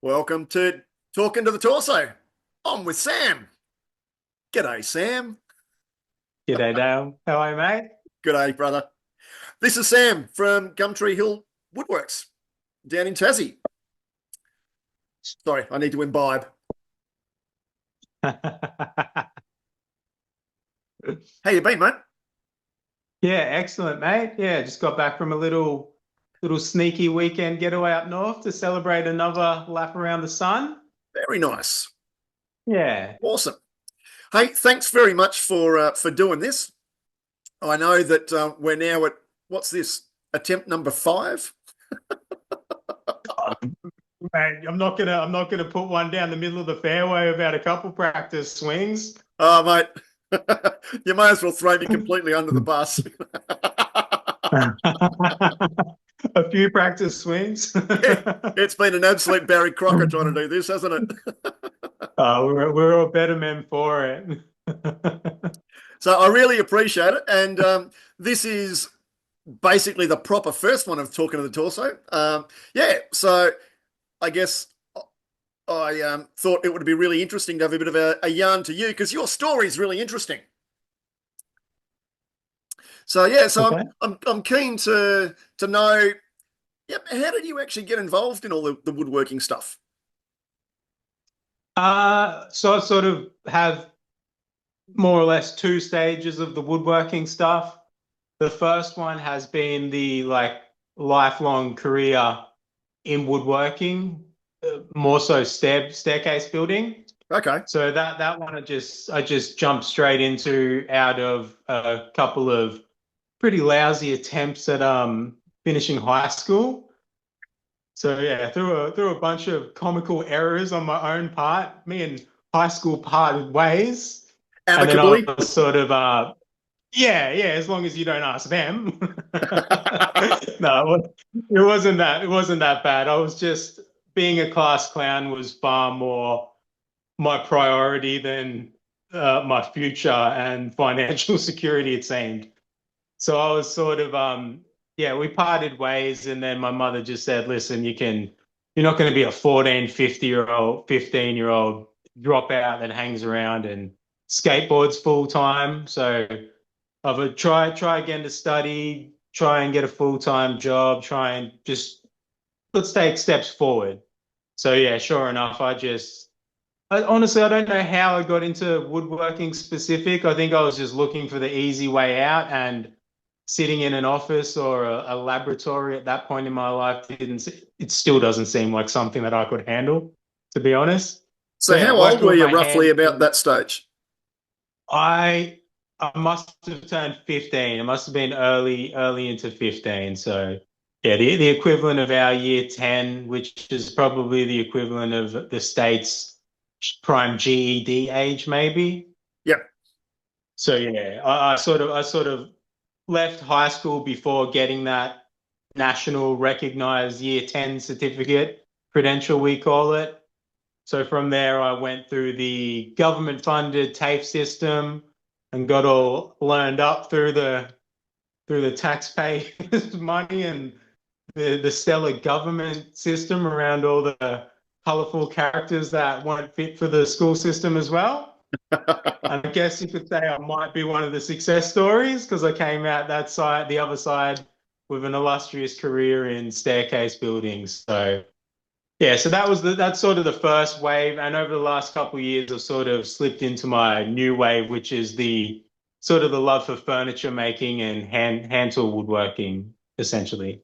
Welcome to Talking to the Torso. I'm with Sam. G'day, Sam. G'day, Dale. How are you, mate? G'day, brother. This is Sam from Gumtree Hill Woodworks down in Tassie. Sorry, I need to imbibe. How you been, mate? Yeah, excellent, mate. Yeah, just got back from a little sneaky weekend getaway up north to celebrate another lap around the sun. Very nice. Yeah. Awesome. Hey, thanks very much for doing this. I know that we're now at what's this? Attempt number 5. Oh, mate, I'm not gonna put one down the middle of the fairway about a couple practice swings. Oh, mate, you may as well throw me completely under the bus. A few practice swings. Yeah, it's been an absolute Barry Crocker trying to do this, hasn't it? We're all better men for it. So I really appreciate it. And this is basically the proper first one of Talking to the Torso. Yeah, so I guess I thought it would be really interesting to have a bit of a yarn to you because your story is really interesting. So yeah, so I'm Okay. I'm, I'm keen to know, yep, how did you actually get involved in all the woodworking stuff? So I sort of have more or less two stages of the woodworking stuff. The first one has been the lifelong career in woodworking, more so staircase building. Okay. So that one I just jumped straight into out of a couple of pretty lousy attempts at finishing high school. So yeah, through a bunch of comical errors on my own part, me and high school parted ways. And then I Amicably. was sort of yeah, as long as you don't ask them. No, it wasn't that bad. I was just being a class clown was far more my priority than my future and financial security, it seemed. So I was sort of yeah, we parted ways and then my mother just said, listen, you're not going to be a 14, 50-year-old, 15-year-old dropout that hangs around and skateboards full time. So I would try again to study, try and get a full-time job, try and just let's take steps forward. So yeah, sure enough, honestly, I don't know how I got into woodworking specific. I think I was just looking for the easy way out, and sitting in an office or a laboratory at that point in my life it still doesn't seem like something that I could handle, to be honest. So So yeah, how old working were with you my roughly hands, about that stage? I I must have turned 15. It must have been early into 15. So yeah, the equivalent of our year 10, which is probably the equivalent of the States prime GED age, maybe. Yep. So yeah, I sort of left high school before getting that national recognized year 10 certificate credential, we call it. So from there, I went through the government funded TAFE system and got all learned up through the taxpayers' money and the stellar government system around all the colorful characters that weren't fit for the school system as well. And I guess you could say I might be one of the success stories because I came out that side, the other side, with an illustrious career in staircase buildings. So yeah, so that's sort of the first wave, and over the last couple of years, I've sort of slipped into my new wave, which is the sort of the love for furniture making and hand tool woodworking, essentially.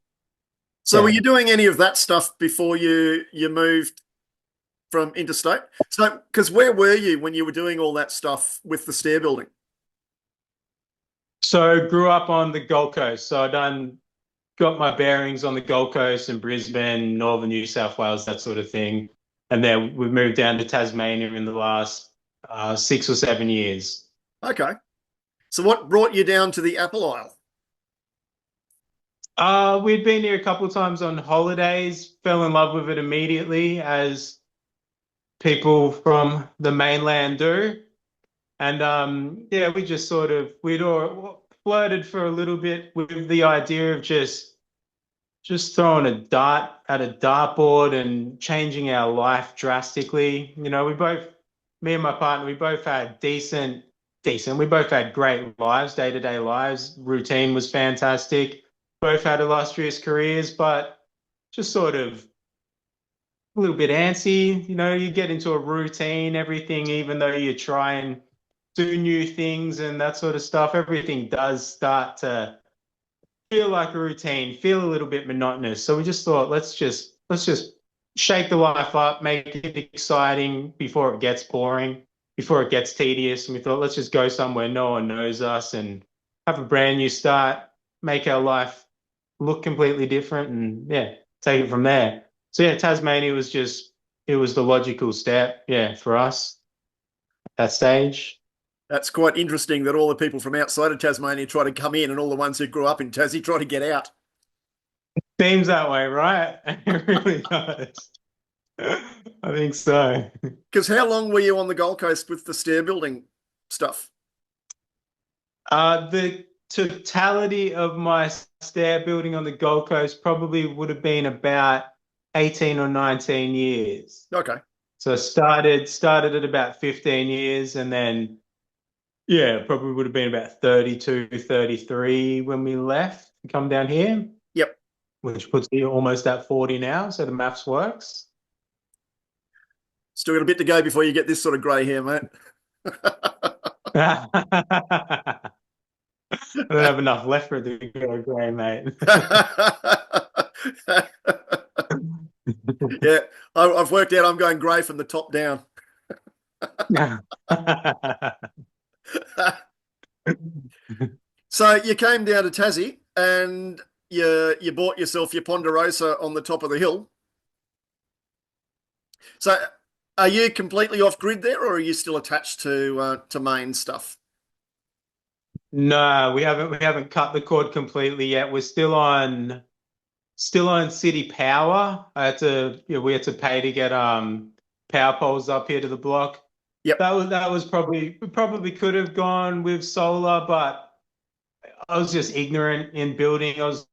So were Yeah. you doing any of that stuff before you moved from interstate? So because where were you when you were doing all that stuff with the stair building? So grew up on the Gold Coast. So I done got my bearings on the Gold Coast and Brisbane, Northern New South Wales, that sort of thing. And then we've moved down to Tasmania in the last 6 or 7 years. Okay. So what brought you down to the Apple Isle? We'd been here a couple of times on holidays, fell in love with it immediately, as people from the mainland do. And yeah, we just sort of we'd all flirted for a little bit with the idea of just just throwing a dart at a dartboard and changing our life drastically. Me and my partner, we both had decent. We both had great lives, day-to-day lives. Routine was fantastic. Both had illustrious careers, but just sort of a little bit antsy. You get into a routine, everything, even though you try and do new things and that sort of stuff, everything does start to feel like a routine, feel a little bit monotonous. So we just thought, let's just shake the life up, make it exciting before it gets boring, before it gets tedious. And we thought, let's just go somewhere no one knows us and have a brand new start, make our life look completely different, and yeah, take it from there. So yeah, Tasmania was just it was the logical step, yeah, for us at that stage. That's quite interesting that all the people from outside of Tasmania try to come in and all the ones who grew up in Tassie try to get out. Seems that way, right? It really does. I think so. Because how long were you on the Gold Coast with the stair building stuff? The totality of my stair building on the Gold Coast probably would have been about 18 or 19 years. Okay. So started at about 15 years, and then yeah, probably would have been about 32, 33 when we left and come down here, Yep. which puts me almost at 40 now, so the maths works. Still got a bit to go before you get this sort of grey hair, mate. I don't have enough left for it to go grey, mate. Yeah, I've worked out I'm going grey from the top down. So you came down to Tassie and you bought yourself your Ponderosa on the top of the hill. So are you completely off grid there, or are you still attached to main stuff? No, we haven't cut the cord completely yet. We're still on city power. We had to pay to get power poles up here to the block. Yep. That was probably we probably could have gone with solar, but I was just ignorant in building. I was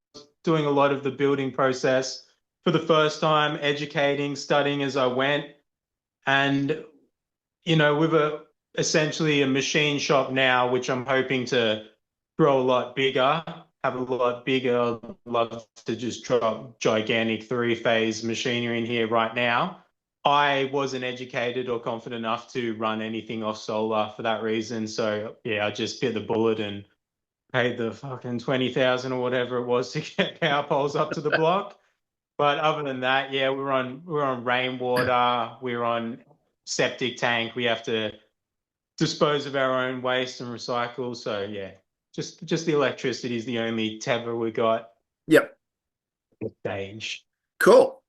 doing a lot of the building process for the first time, educating, studying as I went. And with essentially a machine shop now, which I'm hoping to grow a lot bigger, have a lot bigger. I'd love to just drop gigantic three-phase machinery in here right now. I wasn't educated or confident enough to run anything off solar for that reason. So yeah, I just bit the bullet and paid the fucking 20,000 or whatever it was to get power poles up to the block. But other than that, yeah, we're on rainwater, we're on septic tank. We have to dispose of our own waste and recycle. So yeah, just the electricity is the only tether we got Yep. at this stage. Cool.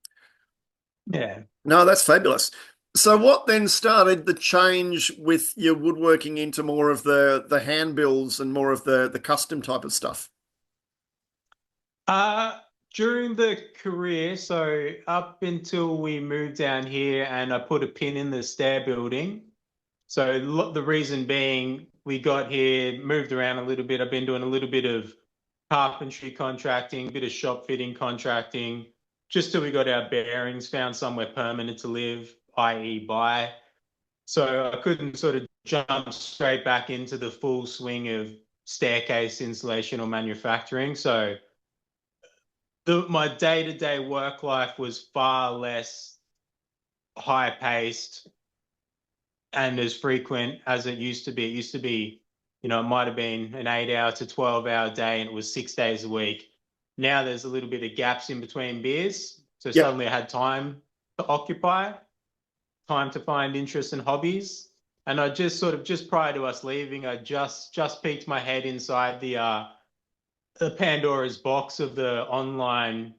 Yeah. No, that's fabulous. So what then started the change with your woodworking into more of the hand builds and more of the custom type of stuff? Uh, During the career, so up until we moved down here and I put a pin in the stair building. So the reason being, we got here, moved around a little bit. I've been doing a little bit of carpentry contracting, a bit of shop fitting contracting, just till we got our bearings, found somewhere permanent to live, i.e. buy. So I couldn't sort of jump straight back into the full swing of staircase installation or manufacturing. So my day-to-day work life was far less high paced and as frequent as it used to be. It used to be, it might have been an 8 hour to 12 hour day and it was 6 days a week. Now there's a little bit of gaps in between beers. So Yep. suddenly I had time to occupy, time to find interests and hobbies. And I just prior to us leaving, I just peeked my head inside the Pandora's box of the online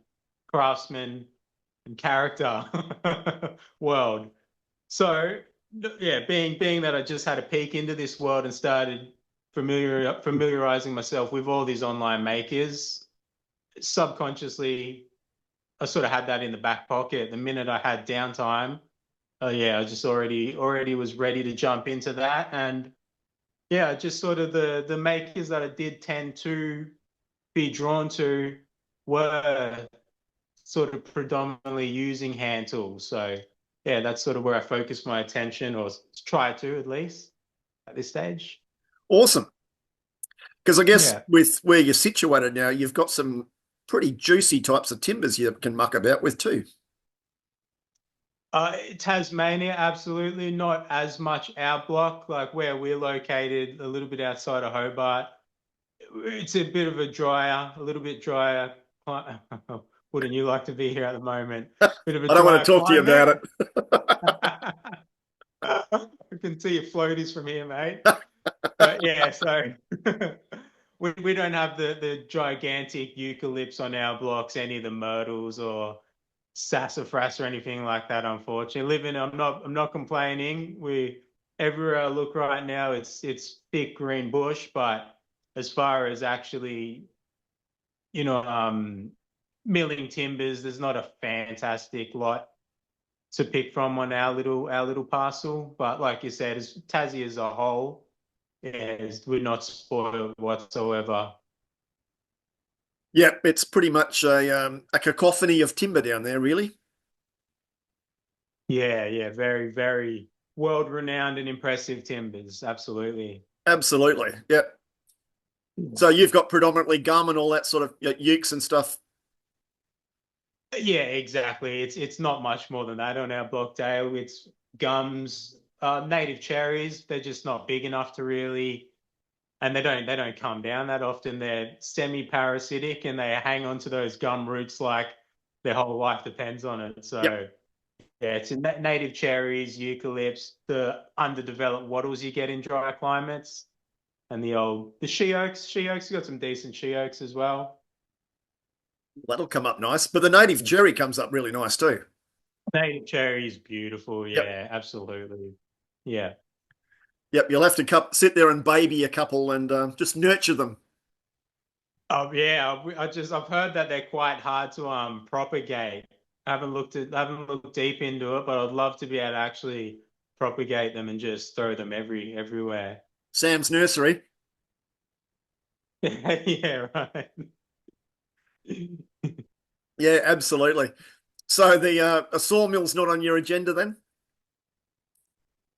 craftsman and character world. So yeah, being that I just had a peek into this world and started familiarizing myself with all these online makers, subconsciously I sort of had that in the back pocket. The minute I had downtime, oh yeah, I just already was ready to jump into that. And yeah, just sort of the makers that I did tend to be drawn to were sort of predominantly using hand tools. So yeah, that's sort of where I focus my attention, or try to at least at this stage. Awesome. Because I guess Yeah. with where you're situated now, you've got some pretty juicy types of timbers you can muck about with too. Tasmania, absolutely not as much our block, like where we're located, a little bit outside of Hobart. It's a bit of a drier, a little bit drier. Wouldn't you like to be here at the moment? Bit of a I don't want drier to talk to you about climate. it. I can see your floaties from here, mate. But yeah, so we don't have the gigantic eucalypts on our blocks, any of the myrtles or sassafras or anything like that, unfortunately. I'm not complaining. We everywhere I look right now, it's thick green bush, but as far as actually, milling timbers, there's not a fantastic lot to pick from on our little parcel. But like you said, as Tassie as a whole, yeah, we're not spoiled whatsoever. Yep, it's pretty much a cacophony of timber down there, really. Yeah, yeah, very, very world-renowned and impressive timbers. Absolutely. Absolutely. Yep. So you've got predominantly gum and all that sort of ukes and stuff. Yeah, exactly. It's not much more than that on our block, Dale. It's gums, native cherries. They're just not big enough to really, and they don't come down that often. They're semi-parasitic and they hang on to those gum roots like their whole life depends on it. Yep. So yeah, it's native cherries, eucalypts, the underdeveloped wattles you get in dry climates, and the she oaks. She oaks, you got some decent she oaks as well. That'll come up nice. But the native cherry comes up really nice too. Native cherry is beautiful. Yep. Yeah, absolutely. Yeah. Yep. You'll have to sit there and baby a couple and just nurture them. Oh yeah, I've heard that they're quite hard to propagate. I haven't looked deep into it, but I'd love to be able to actually propagate them and just throw them everywhere. Sam's nursery. Yeah, right. Yeah, absolutely. So the a sawmill's not on your agenda then?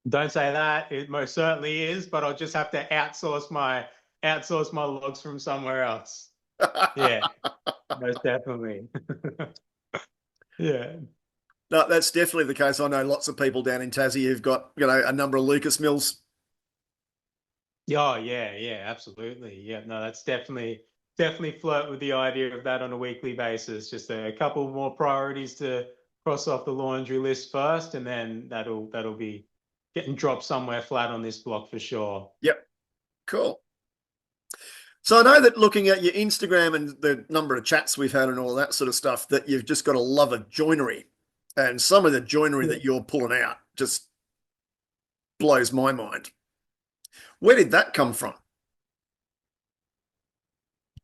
Don't say that. It most certainly is, but I'll just have to outsource my logs from somewhere else. Yeah, most definitely. Yeah. No, that's definitely the case. I know lots of people down in Tassie who've got, a number of Lucas mills. Oh yeah, yeah, absolutely. Yeah, no, that's definitely flirt with the idea of that on a weekly basis. Just a couple more priorities to cross off the laundry list first, and then that'll be getting dropped somewhere flat on this block for sure. Yep, cool. So I know that looking at your Instagram and the number of chats we've had and all that sort of stuff, that you've just got a love of joinery. And some of the joinery that you're pulling out just blows my mind. Where did that come from?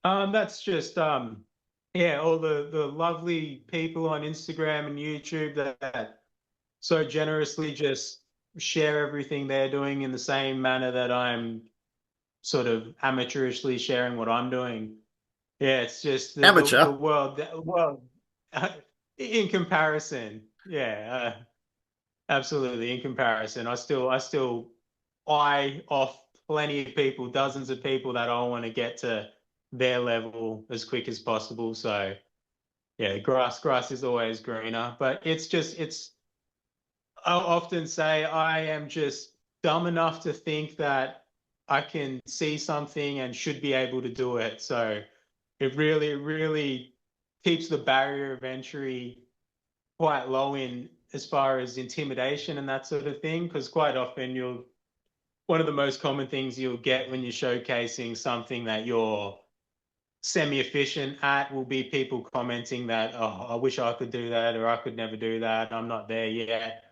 That's just yeah, all the lovely people on Instagram and YouTube that so generously just share everything they're doing in the same manner that I'm sort of amateurishly sharing what I'm doing. Yeah, it's just the Amateur. world in comparison. Yeah, absolutely in comparison. I still eye off plenty of people, dozens of people that all want to get to their level as quick as possible. So yeah, grass is always greener, but I'll often say I am just dumb enough to think that I can see something and should be able to do it. So it really keeps the barrier of entry quite low in as far as intimidation and that sort of thing. Because quite often one of the most common things you'll get when you're showcasing something that you're semi-efficient at will be people commenting that, oh, I wish I could do that, or I could never do that. I'm not there yet.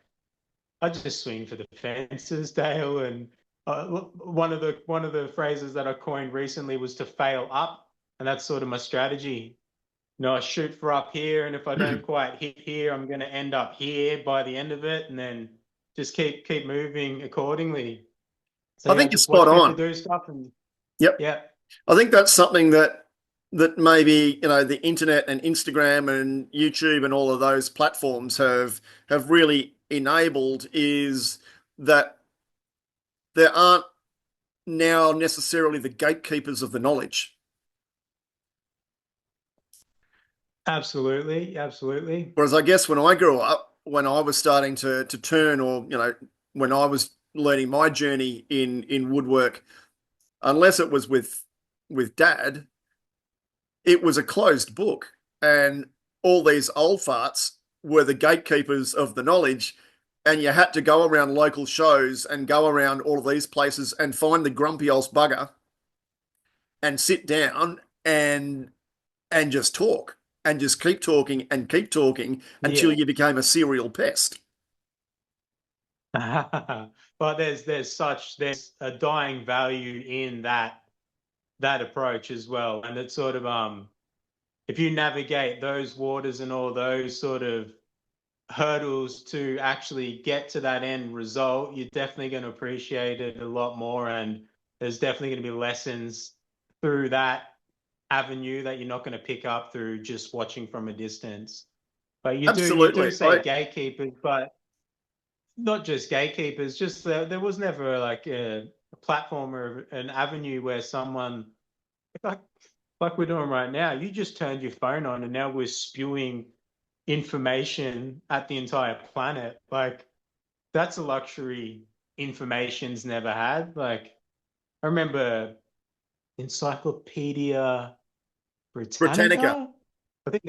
I just swing for the fences, Dale. And one of the phrases that I coined recently was to fail up, and that's sort of my strategy. I shoot for up here, and if I don't quite hit here, I'm going to end up here by the end of it, and then just keep moving accordingly. So I yeah, I think you're just spot watch people on. do stuff, and Yep. yeah, I think that's something that that maybe the internet and Instagram and YouTube and all of those platforms have really enabled is that there aren't now necessarily the gatekeepers of the knowledge. Absolutely, absolutely. Whereas I guess when I grew up, when I was starting to turn, or when I was learning my journey in woodwork, unless it was with dad, it was a closed book, and all these old farts were the gatekeepers of the knowledge. And you had to go around local shows and go around all of these places and find the grumpy old bugger and sit down and just talk and just keep talking until Yeah. you became a serial pest. But there's a dying value in that approach as well. And it's sort of if you navigate those waters and all those sort of hurdles to actually get to that end result, you're definitely going to appreciate it a lot more. And there's definitely going to be lessons through that avenue that you're not going to pick up through just watching from a distance. But you do Absolutely. say gatekeepers, but not just gatekeepers, just there was never like a platform or an avenue where someone like like we're doing right now, you just turned your phone on and now we're spewing information at the entire planet. Like that's a luxury information's never had. Like I remember Encyclopedia Britannica. Britannica. I think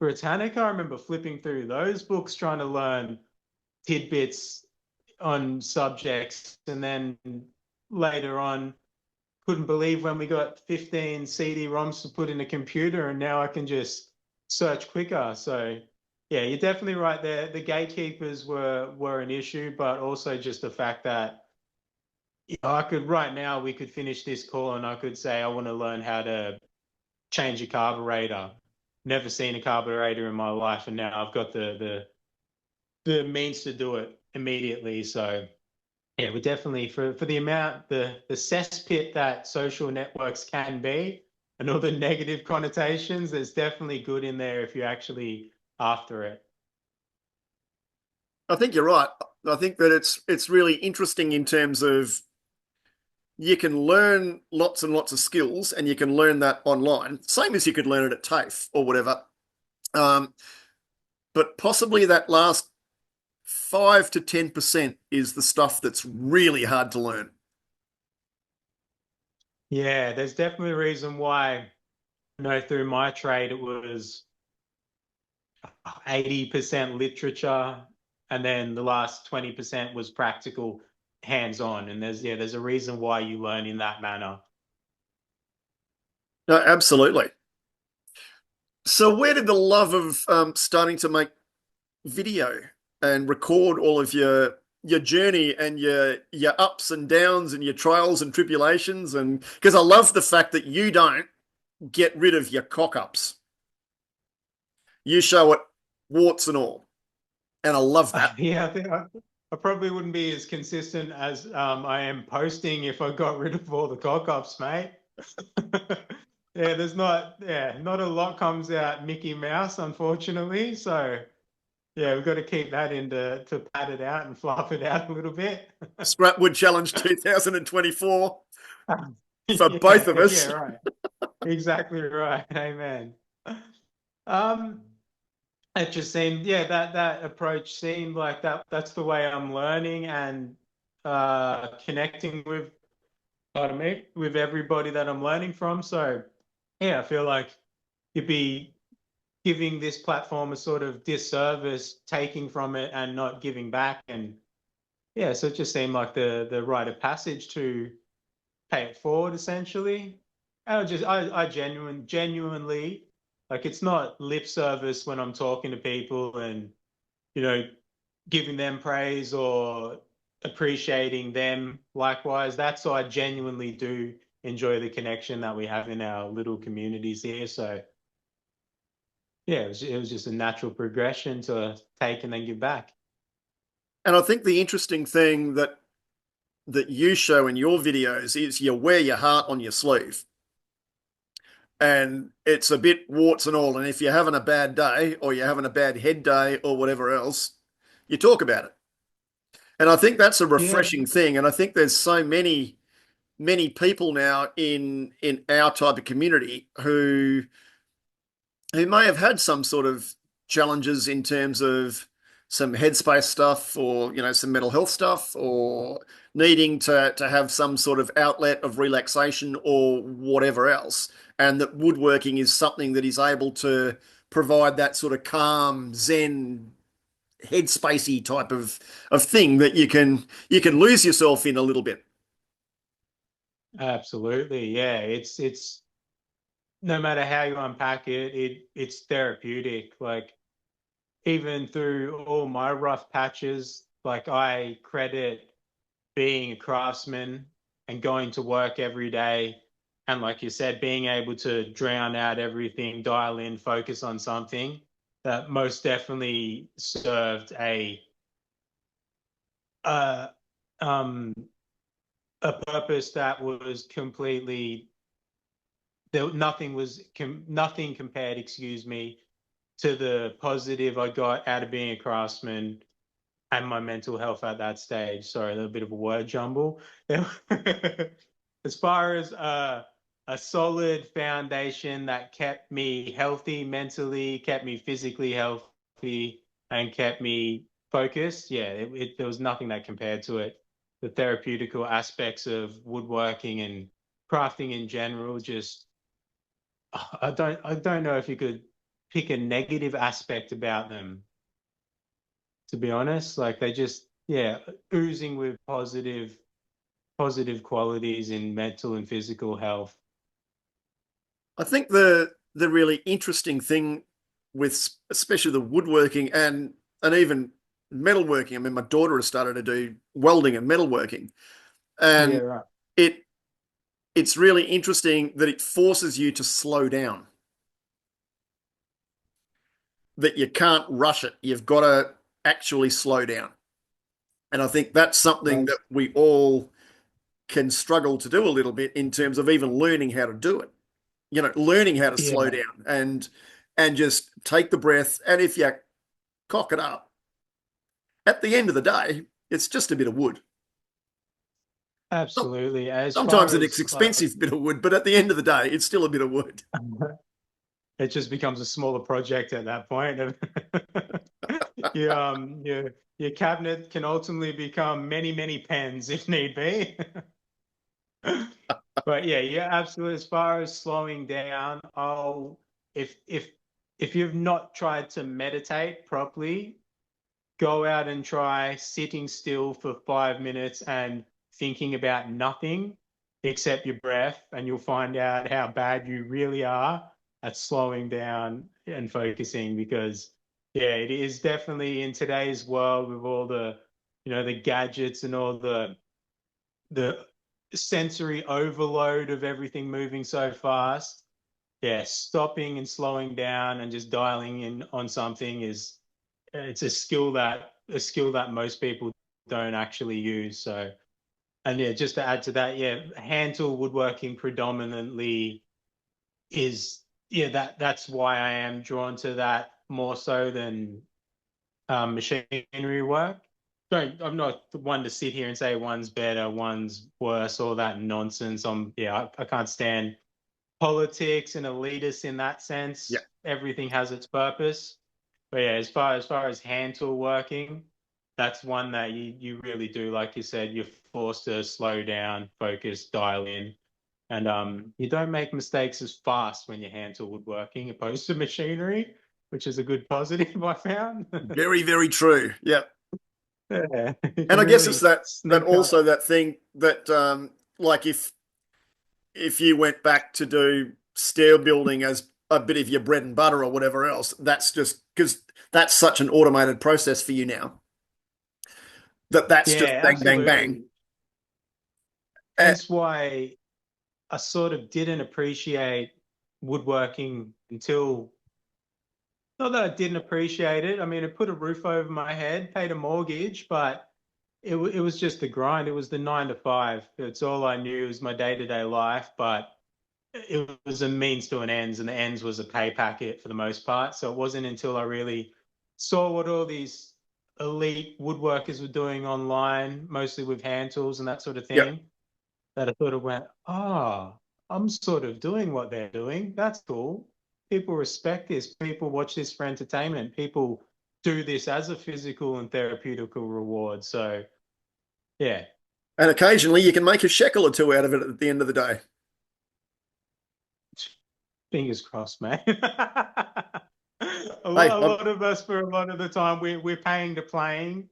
Britannica. I remember flipping through those books trying to learn tidbits on subjects, and then later on couldn't believe when we got 15 CD-ROMs to put in a computer, and now I can just search quicker. So yeah, you're definitely right there. The gatekeepers were an issue, but also just the fact that I could right now we could finish this call and I could say I want to learn how to change a carburetor. Never seen a carburetor in my life, and now I've got the means to do it immediately. So yeah, we're definitely for the amount the cesspit that social networks can be and all the negative connotations, there's definitely good in there if you're actually after it. I think you're right. I think that it's really interesting in terms of you can learn lots and lots of skills, and you can learn that online, same as you could learn it at TAFE or whatever. Um, but possibly that last 5 to 10% is the stuff that's really hard to learn. Yeah, there's definitely a reason why, through my trade it was 80% literature and then the last 20% was practical hands-on. And there's a reason why you learn in that manner. No, absolutely. So where did the love of starting to make video and record all of your journey and your ups and downs and your trials and tribulations, and because I love the fact that you don't get rid of your cock ups. You show it warts and all. And I love that. Yeah, I probably wouldn't be as consistent as I am posting if I got rid of all the cock-ups, mate. Yeah, not a lot comes out Mickey Mouse, unfortunately. So yeah, we've got to keep that in to pad it out and fluff it out a little bit. Scrapwood Challenge 2024 for both of Yeah, yeah, us. right. Exactly right. Amen. Um, it just seemed, yeah, that approach seemed like that's the way I'm learning and connecting with, pardon me, with everybody that I'm learning from. So yeah, I feel like you'd be giving this platform a sort of disservice, taking from it and not giving back. And yeah, so it just seemed like the rite of passage to pay it forward essentially. And I genuinely like it's not lip service when I'm talking to people and you know giving them praise or appreciating them likewise. That's I genuinely do enjoy the connection that we have in our little communities here. So yeah, it was just a natural progression to take and then give back. And I think the interesting thing that you show in your videos is you wear your heart on your sleeve. and it's a bit warts and all. And if you're having a bad day or you're having a bad head day or whatever else, you talk about it. And I think that's a Yeah, refreshing thing. And I think there's so many people now in our type of community who may have had some sort of challenges in terms of some headspace stuff or some mental health stuff or needing to have some sort of outlet of relaxation or whatever else, and that woodworking is something that is able to provide that sort of calm zen headspacey type of thing that you can lose yourself in a little bit. absolutely. Yeah, it's no matter how you unpack it, it's therapeutic. Like even through all my rough patches, like I credit being a craftsman and going to work every day. And like you said, being able to drown out everything, dial in, focus on something that most definitely served uh, um, a purpose that was completely there. Nothing compared, excuse me, to the positive I got out of being a craftsman and my mental health at that stage. Sorry, a little bit of a word jumble. As far as a solid foundation that kept me healthy mentally, kept me physically healthy, and kept me focused, yeah, there was nothing that compared to it. The therapeutical aspects of woodworking and crafting in general, just I don't know if you could pick a negative aspect about them, to be honest. Like they just, yeah, oozing with positive qualities in mental and physical health. I think the really interesting thing with especially the woodworking and even metalworking. I mean, my daughter has started to do welding and metalworking, Yeah, and right. it it's really interesting that it forces you to slow down. That you can't rush it. You've got to actually slow down. And I think that's something that That's we all can struggle to do a little bit in terms of even learning how to do it. Learning how to slow yeah, down and just take the breath. And if you cock it up, at the end of the day, it's just a bit of wood. absolutely. As far Sometimes it's as like expensive bit of wood, but at the end of the day, it's still a bit of wood. it just becomes a smaller project at that point. Your cabinet can ultimately become many pens if need be. But yeah, absolutely. As far as slowing down, if if if you've not tried to meditate properly, go out and try sitting still for 5 minutes and thinking about nothing except your breath, and you'll find out how bad you really are at slowing down and focusing. Because yeah, it is definitely in today's world with all the gadgets and all the sensory overload of everything moving so fast. Yeah, stopping and slowing down and just dialing in on something is it's a skill that most people don't actually use. So, and yeah, just to add to that, yeah, hand tool woodworking predominantly is yeah, that's why I am drawn to that more so than machinery work. I'm not the one to sit here and say one's better, one's worse, all that nonsense. I can't stand politics and elitists in that Yeah. sense. Everything has its purpose. But yeah, as far as hand tool working, that's one that you really do, like you said, you're forced to slow down, focus, dial in, and you don't make mistakes as fast when you're hand tool woodworking opposed to machinery, which is a good positive I found. Very, very true. Yeah. Yeah, you And can I guess it's really that sneak up. also that thing that like if you went back to do stair building as a bit of your bread and butter or whatever else, that's just because that's such an automated process for you now that's just Yeah, bang, bang, bang. absolutely. Uh, Hence why I sort of didn't appreciate woodworking until, not that I didn't appreciate it. I mean, it put a roof over my head, paid a mortgage, but it was just the grind. It was the 9 to 5. It's all I knew. It was my day-to-day life. But it was a means to an ends, and the ends was a pay packet for the most part. So it wasn't until I really saw what all these elite woodworkers were doing online, mostly with hand tools and that sort of Yep. thing, that I sort of went, oh, I'm sort of doing what they're doing. That's cool. People respect this. People watch this for entertainment. People do this as a physical and therapeutical reward. So yeah, And occasionally you can make a shekel or two out of it at the end of the day. fingers crossed, man. Hey, A lot of us, for a lot of the time, we're paying to play.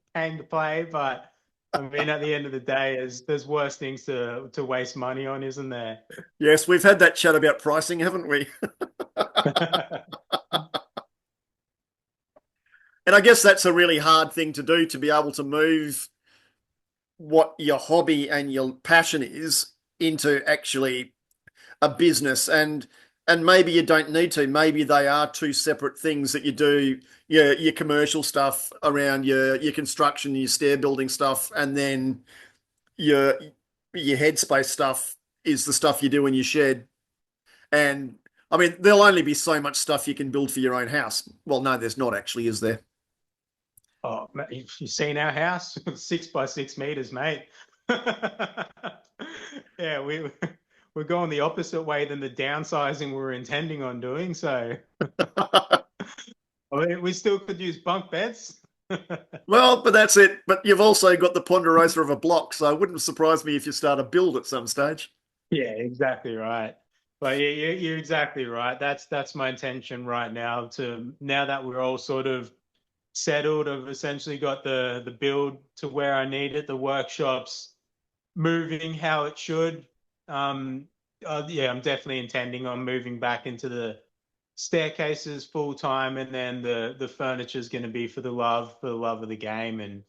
But I mean, at the end of the day, there's worse things to waste money on, isn't there? yes, we've had that chat about pricing, haven't we? And I guess that's a really hard thing to do, to be able to move what your hobby and your passion is into actually a business. And maybe you don't need to. Maybe they are two separate things that you do your commercial stuff around your construction, your stair building stuff, and then your your headspace stuff is the stuff you do in your shed. And I mean, there'll only be so much stuff you can build for your own house. Well, no, there's not actually, is there? Oh, you've seen our house? 6 by 6 meters, mate. Yeah, we're going the opposite way than the downsizing we were intending on doing. So, I mean, we still could use bunk beds. Well, but that's it. But you've also got the ponderosa of a block, so it wouldn't surprise me if you start a build at some stage. Yeah, exactly right. But yeah, you're exactly right. That's my intention right now. To now that we're all sort of settled, I've essentially got the build to where I need it. The workshops moving how it should. Um, yeah, I'm definitely intending on moving back into the staircases full time, and then the furniture is going to be for the love of the game. And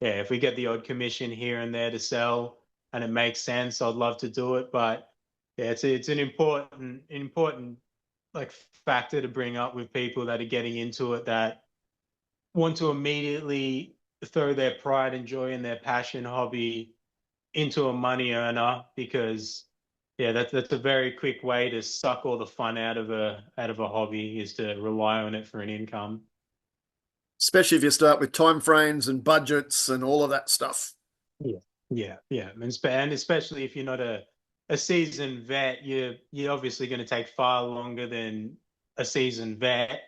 yeah, if we get the odd commission here and there to sell, and it makes sense, I'd love to do it. But yeah, it's an important like factor to bring up with people that are getting into it, that want to immediately throw their pride and joy and their passion hobby into a money earner, because yeah, that's a very quick way to suck all the fun out of a hobby, is to rely on it for an income. Especially if you start with time frames and budgets and all of that stuff. Yeah, yeah. And especially if you're not a seasoned vet, you're obviously going to take far longer than a seasoned vet,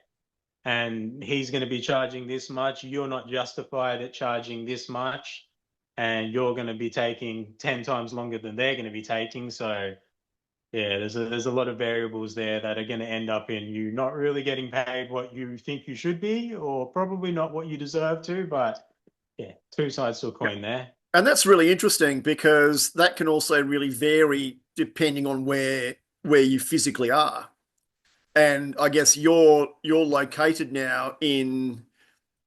and he's going to be charging this much. You're not justified at charging this much, and you're going to be taking 10 times longer than they're going to be taking. So yeah, there's a lot of variables there that are going to end up in you not really getting paid what you think you should be, or probably not what you deserve to. But yeah, two sides to a Yeah. coin there. And that's really interesting because that can also really vary depending on where you physically are. And I guess you're located now in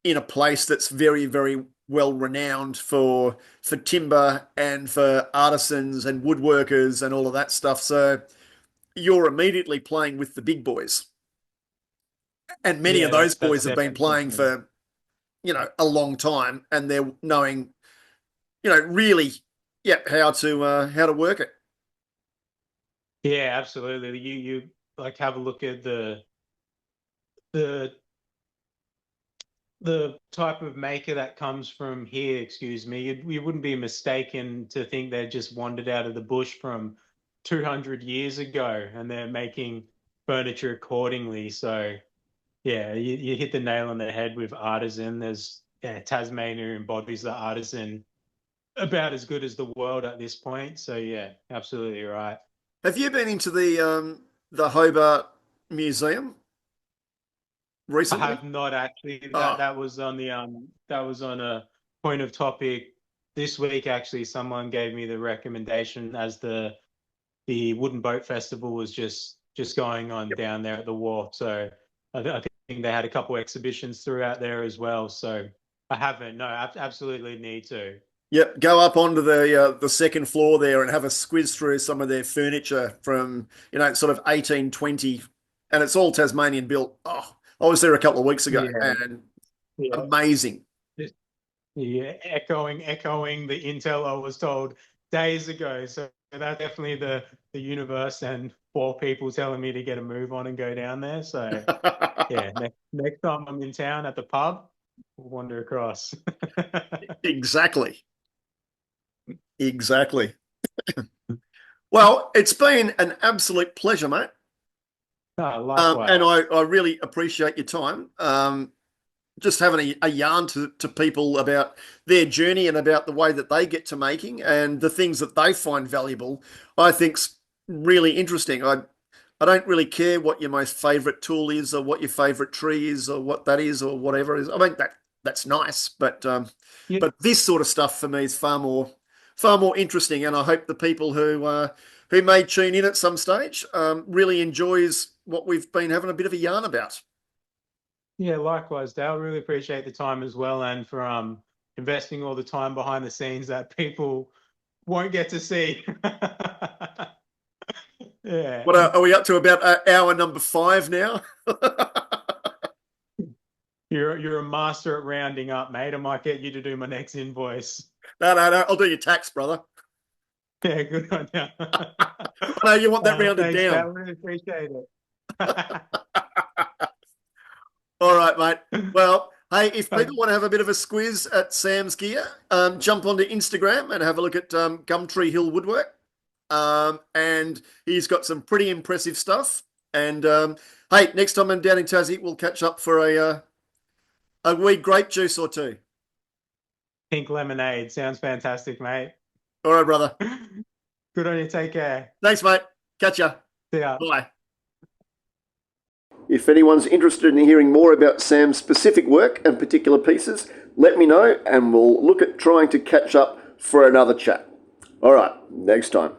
a place that's very, very well renowned for timber and for artisans and woodworkers and all of that stuff. So you're immediately playing with the big boys. And many of Yeah, those that's boys have been definitely playing true. for, a long time, and they're knowing, really, yeah, how to work it. Yeah, absolutely. You like have a look at the the type of maker that comes from here, excuse me. You wouldn't be mistaken to think they just wandered out of the bush from 200 years ago, and they're making furniture accordingly. So yeah, you hit the nail on the head with artisan. There's yeah, Tasmania embodies the artisan about as good as the world at this point. So yeah, absolutely right. Have you been into the Hobart Museum I recently? have not actually. Oh, That was on a point of topic this week. Actually, someone gave me the recommendation, as the Wooden Boat Festival was just going on yep. down there at the wharf. So I think they had a couple exhibitions throughout there as well. So I haven't. No, absolutely need to. Yep, go up onto the second floor there and have a squiz through some of their furniture from, sort of 1820, and it's all Tasmanian built. Oh, I was there a couple of weeks ago, Yeah, and yeah. amazing. Yeah, echoing the intel I was told days ago. So that's definitely the universe and four people telling me to get a move on and go down there. So yeah, next time I'm in town at the pub, we'll wander across. Exactly. Exactly. Well, it's been an absolute pleasure, mate. And Likewise. I really appreciate your time. Just having a yarn to people about their journey and about the way that they get to making and the things that they find valuable, I think's really interesting. I don't really care what your most favorite tool is or what your favorite tree is or what that is or whatever it is. I mean that's nice, Yeah, but this sort of stuff for me is far more interesting. And I hope the people who may tune in at some stage really enjoys what we've been having a bit of a yarn about. yeah, likewise, Dale. Really appreciate the time as well, and for investing all the time behind the scenes that people won't get to see. Yeah. What are we up to? About hour number 5 now. You're a master at rounding up, mate. I might get you to do my next invoice. No, no, no. I'll do your tax, brother. Yeah, good on you. I know you want that rounded Thanks, Dale. down. Really appreciate it. All right, mate. Well, hey, if people want to have a bit of a squiz at Sam's gear, jump onto Instagram and have a look at Gumtree Hill Woodwork. And he's got some pretty impressive stuff. And hey, next time I'm down in Tassie, we'll catch up for a wee grape juice or two. Pink lemonade sounds fantastic, mate. All right, brother. Good on you. Take care. Thanks, mate. Catch ya. See ya. Bye. If anyone's interested in hearing more about Sam's specific work and particular pieces, let me know and we'll look at trying to catch up for another chat. All right, next time.